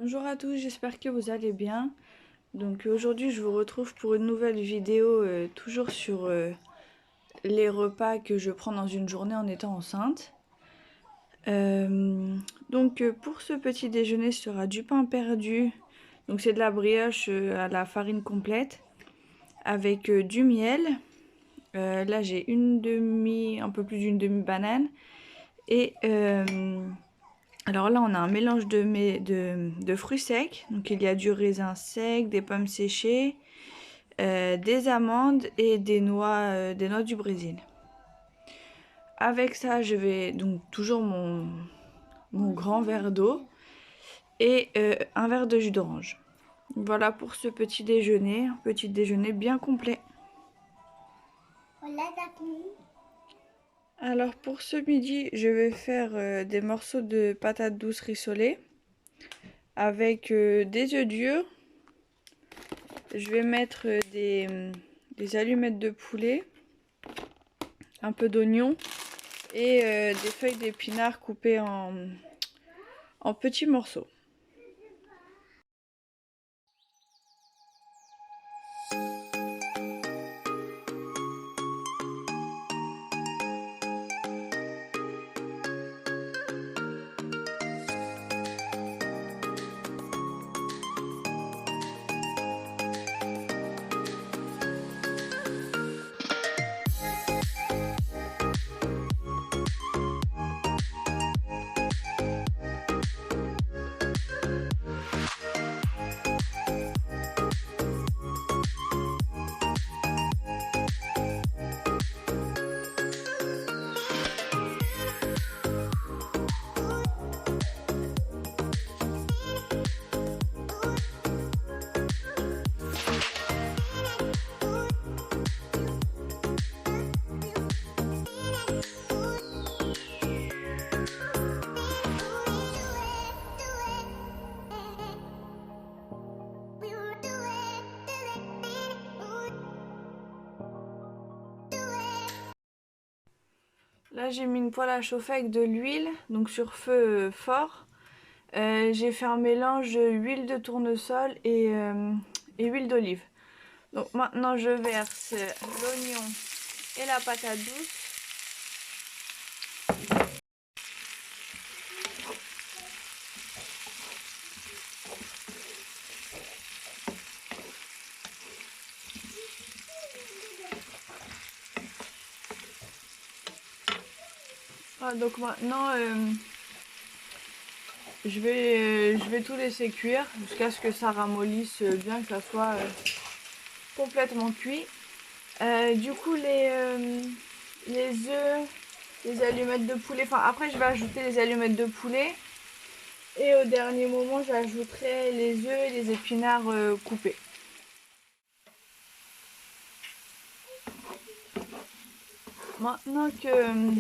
Bonjour à tous, j'espère que vous allez bien. Donc aujourd'hui je vous retrouve pour une nouvelle vidéo toujours sur les repas que je prends dans une journée en étant enceinte. Pour ce petit déjeuner ce sera du pain perdu. Donc c'est de la brioche à la farine complète avec du miel. Là j'ai un peu plus d'une demi-banane et alors là, on a un mélange de fruits secs. Donc il y a du raisin sec, des pommes séchées, des amandes et des noix du Brésil. Avec ça, je vais donc toujours mon grand verre d'eau et un verre de jus d'orange. Voilà pour ce petit déjeuner, un petit déjeuner bien complet. Alors pour ce midi, je vais faire des morceaux de patates douces rissolées avec des œufs durs. Je vais mettre des allumettes de poulet, un peu d'oignon et des feuilles d'épinards coupées en petits morceaux. Là, j'ai mis une poêle à chauffer avec de l'huile, donc sur feu fort. J'ai fait un mélange huile de tournesol et huile d'olive. Donc maintenant, je verse l'oignon et la patate douce. Ah, donc maintenant, je vais tout laisser cuire jusqu'à ce que ça ramollisse bien, que ça soit complètement cuit. Du coup, les œufs, les allumettes de poulet, enfin après je vais ajouter les allumettes de poulet et au dernier moment j'ajouterai les œufs et les épinards coupés. Maintenant que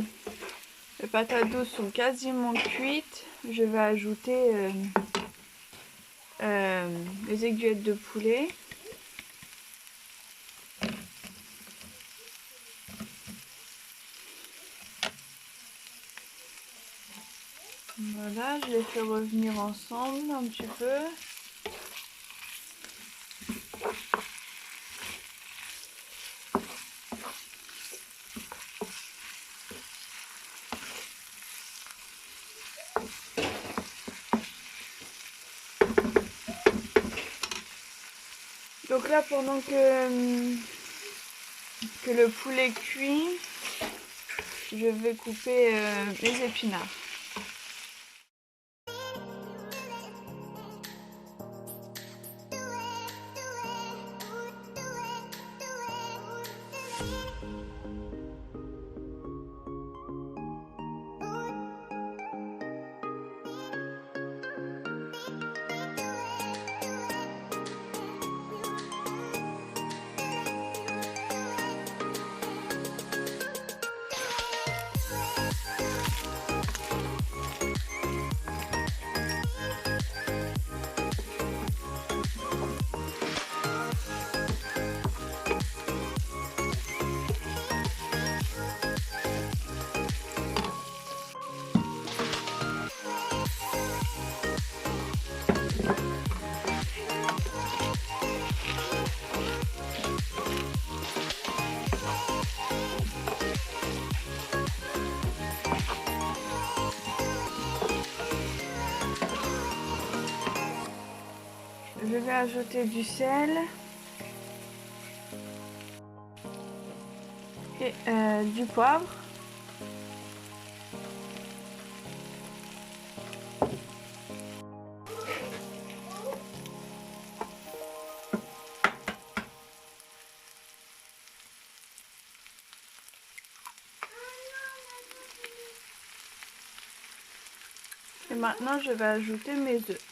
les patates douces sont quasiment cuites, je vais ajouter les aiguillettes de poulet. Voilà, je les fais revenir ensemble un petit peu. Donc là, pendant que le poulet cuit, je vais couper les épinards. ajouter du sel et du poivre. Et maintenant, je vais ajouter mes œufs.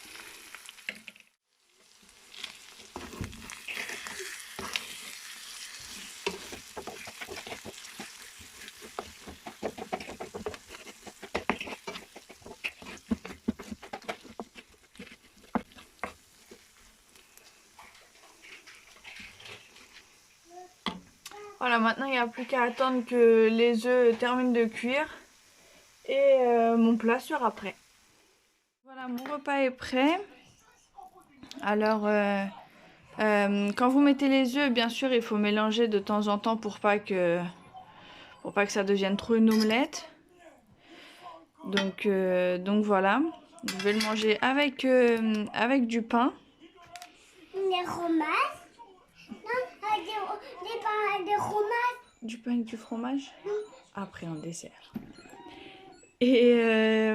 Voilà, maintenant il n'y a plus qu'à attendre que les œufs terminent de cuire et mon plat sera prêt. Voilà, mon repas est prêt. Alors, quand vous mettez les œufs, bien sûr, il faut mélanger de temps en temps pour pas que ça devienne trop une omelette. Donc voilà, je vais le manger avec du pain. Des fromages. Non, des fromages. Du pain avec du fromage. Après en dessert. Et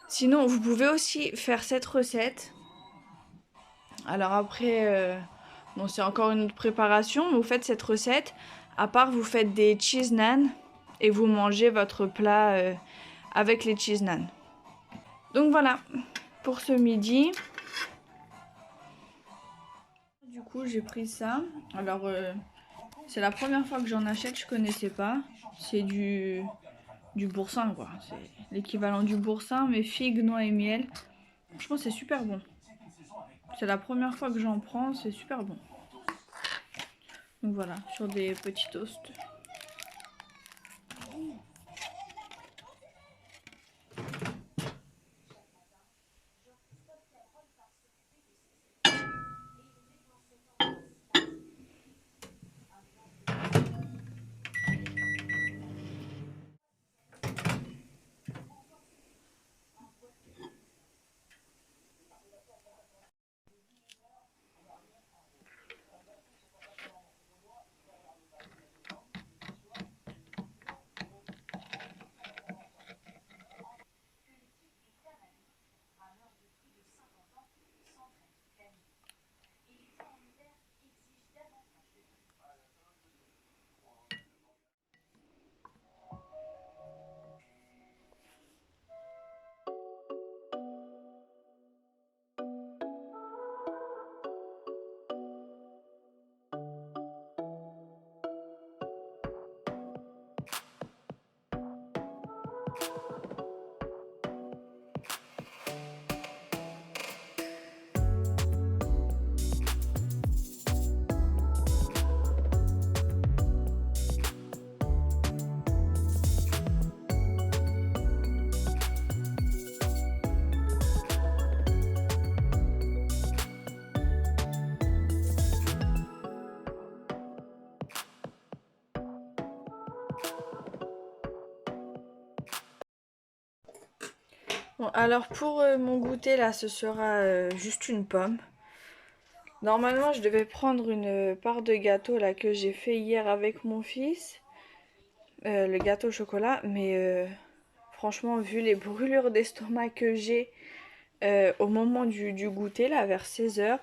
sinon, vous pouvez aussi faire cette recette. Alors après, bon, c'est encore une autre préparation. Vous faites cette recette. À part, vous faites des cheese naan et vous mangez votre plat avec les cheese naan. Donc voilà, pour ce midi. Du coup, j'ai pris ça. Alors, c'est la première fois que j'en achète, je connaissais pas. C'est du boursin, quoi. C'est l'équivalent du boursin, mais figues, noix et miel. Franchement, c'est super bon. C'est la première fois que j'en prends, c'est super bon. Donc voilà, sur des petits toasts. Bon, alors pour mon goûter, là, ce sera juste une pomme. Normalement, je devais prendre une part de gâteau là que j'ai fait hier avec mon fils. Le gâteau au chocolat, mais franchement, vu les brûlures d'estomac que j'ai au moment du goûter, là, vers 16 h,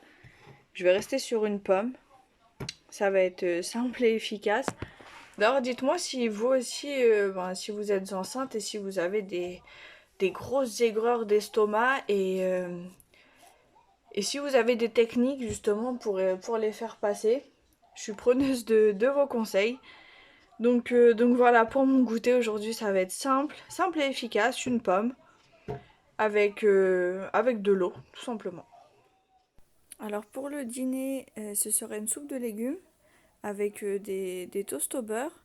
je vais rester sur une pomme. Ça va être simple et efficace. D'ailleurs, dites-moi si vous aussi, si vous êtes enceinte et si vous avez des grosses aigreurs d'estomac et si vous avez des techniques justement pour les faire passer. Je suis preneuse de vos conseils. Donc voilà, pour mon goûter aujourd'hui, ça va être simple et efficace, une pomme avec de l'eau, tout simplement. Alors pour le dîner, ce serait une soupe de légumes avec des toasts au beurre.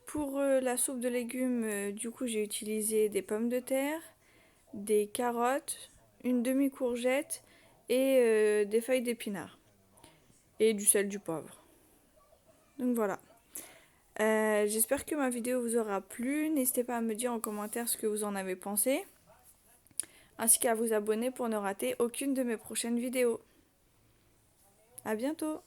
Pour la soupe de légumes, du coup, j'ai utilisé des pommes de terre, des carottes, une demi-courgette et des feuilles d'épinards. Et du sel, du poivre. Donc voilà. J'espère que ma vidéo vous aura plu. N'hésitez pas à me dire en commentaire ce que vous en avez pensé. Ainsi qu'à vous abonner pour ne rater aucune de mes prochaines vidéos. À bientôt.